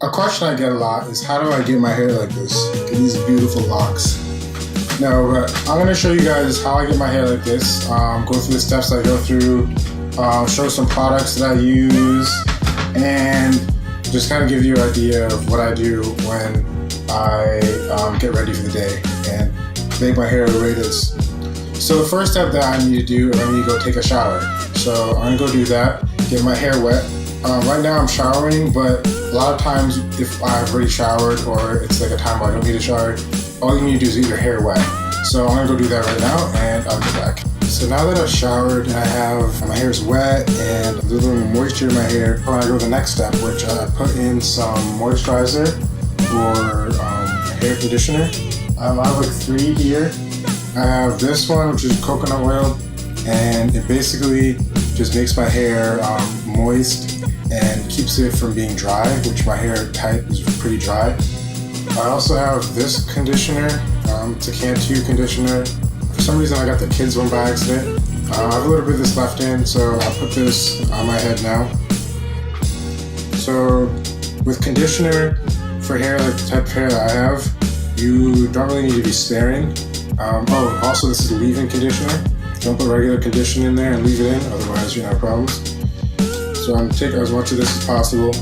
A question I get a lot is how do I get my hair like this? Get these beautiful locks. No, but I'm going to show you guys how I get my hair like this. Go through the steps I go through, show some products that I use, and just kind of give you an idea of what I do when I get ready for the day and make my hair the way it is. So the first step that I need to do is I need to go take a shower. So I'm going to go do that, get my hair wet. Right now I'm showering, but a lot of times if I've already showered or it's like a time where I don't need a shower, all you need to do is get your hair wet. So I'm going to go do that right now and I'll get back. So now that I've showered and I have my hair's wet and there's a little moisture in my hair, I go to the next step, which I put in some moisturizer or hair conditioner. I have like 3 here. I have this one, which is coconut oil, and it basically just makes my hair moist and keeps it from being dry, which my hair type is pretty dry. I also have this conditioner. It's a Cantu conditioner. For some reason I got the kids one by accident. I have a little bit of this left in, so I'll put this on my head now. So with conditioner for hair, like the type of hair that I have, you don't really need to be sparing. Also this is a leave-in conditioner. Don't put regular conditioner in there and leave it in, otherwise you're gonna have problems. So I'm gonna take as much of this as possible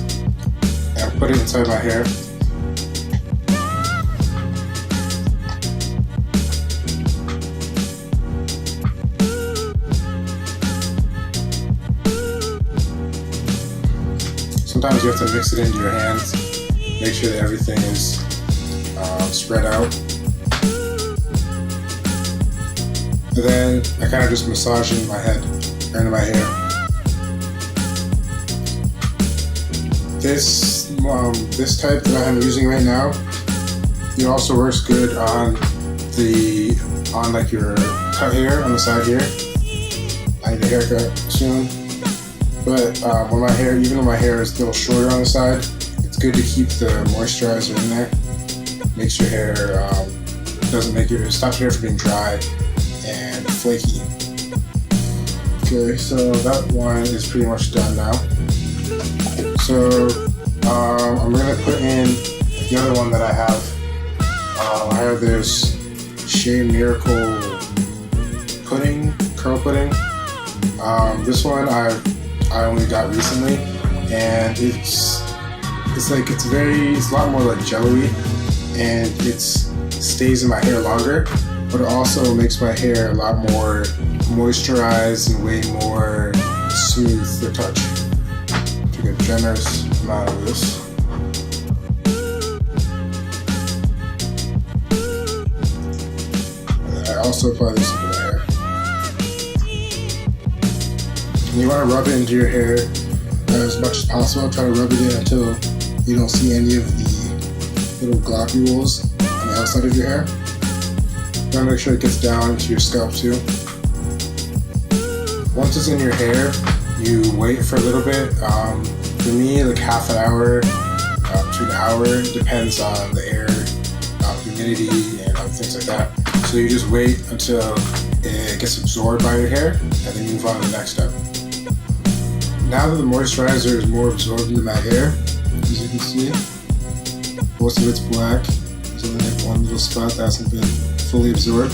and put it inside my hair. Sometimes you have to mix it into your hands, make sure that everything is spread out. And then I kind of just massage it in my head, or into my hair. This type that I'm using right now, it also works good on like your cut hair on the side here. I need a haircut soon. But when my hair, even though my hair is a little shorter on the side, it's good to keep the moisturizer in there. Makes your hair, it stops your hair from being dry and flaky. Okay, so that one is pretty much done now. So I'm gonna put in the other one that I have. I have this Shea Miracle pudding, curl pudding. This one I only got recently, and it's a lot more like jelly, and it stays in my hair longer, but it also makes my hair a lot more moisturized and way more smooth to touch. Take a generous amount of this. And I also apply this into my hair. And you want to rub it into your hair as much as possible. Try to rub it in until you don't see any of the little globules on the outside of your hair. You want to make sure it gets down into your scalp too. Once it's in your hair, you wait for a little bit. For me, like half an hour to an hour, depends on the air, humidity, and other things like that. So you just wait until it gets absorbed by your hair, and then move on to the next step. Now that the moisturizer is more absorbed into my hair, as you can see, most of it's black. There's only like one little spot that hasn't been fully absorbed.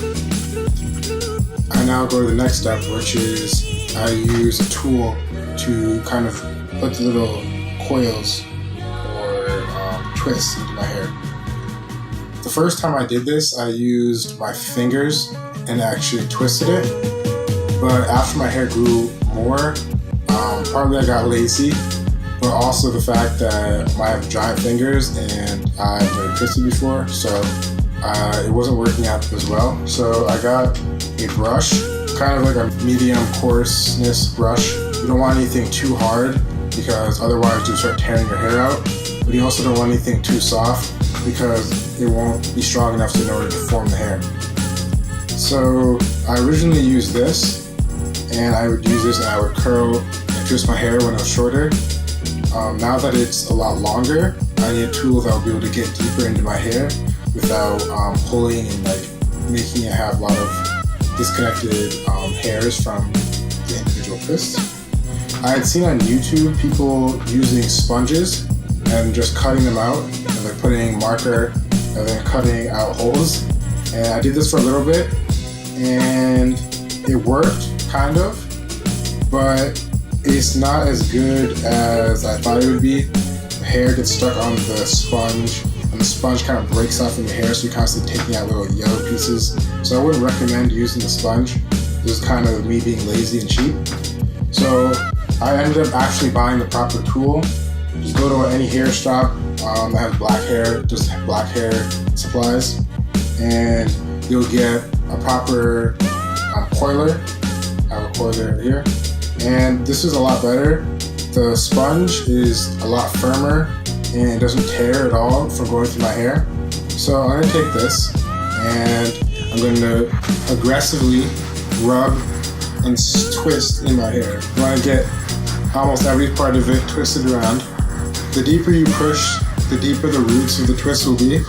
I now go to the next step, which is I use a tool to kind of put the little coils or twists into my hair. The first time I did this, I used my fingers and actually twisted it. But after my hair grew more, partly I got lazy, but also the fact that I have giant fingers and I've never twisted before, so it wasn't working out as well. So I got a brush, kind of like a medium coarseness brush. You don't want anything too hard because otherwise you'll start tearing your hair out, but you also don't want anything too soft because it won't be strong enough in order to form the hair. So I originally used this, and I would use this and I would curl and twist my hair when it was shorter. Now that it's a lot longer, I need a tool that will be able to get deeper into my hair without pulling and like making it have a lot of disconnected hairs from the individual twists. I had seen on YouTube people using sponges and just cutting them out, and like putting marker and then cutting out holes. And I did this for a little bit, and it worked kind of, but it's not as good as I thought it would be. The hair gets stuck on the sponge, and the sponge kind of breaks off in your hair, so you're constantly taking out little yellow pieces. So I wouldn't recommend using the sponge. This is kind of me being lazy and cheap. So I ended up actually buying the proper tool. Just go to any hair shop that has black hair, just black hair supplies, and you'll get a proper coiler. I have a coiler here, and this is a lot better. The sponge is a lot firmer and it doesn't tear at all from going through my hair. So I'm gonna take this and I'm going to aggressively rub and twist in my hair. You want to get almost every part of it twisted around. The deeper you push, the deeper the roots of the twist will be.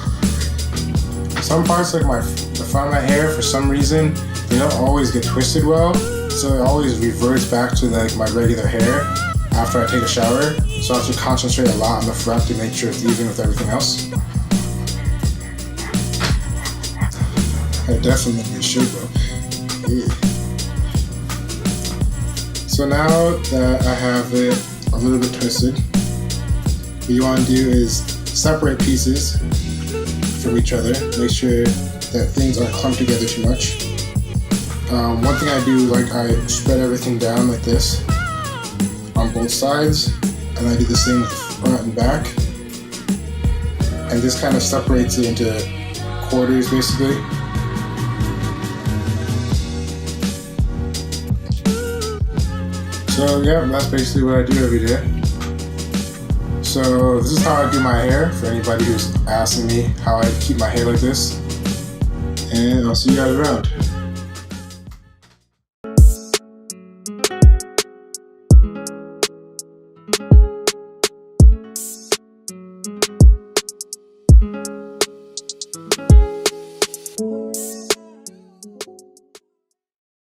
Some parts, like the front of my hair, for some reason, they don't always get twisted well, so it always reverts back to like my regular hair after I take a shower. So I have to concentrate a lot on the front to make sure it's even with everything else. I definitely should though. Yeah. So now that I have it a little bit twisted, what you want to do is separate pieces from each other. Make sure that things aren't clumped together too much. One thing I do, like I spread everything down like this on both sides, and I do the same with the front and back. And this kind of separates it into quarters basically. So yeah, that's basically what I do every day. So this is how I do my hair, for anybody who's asking me how I keep my hair like this. And I'll see you guys around.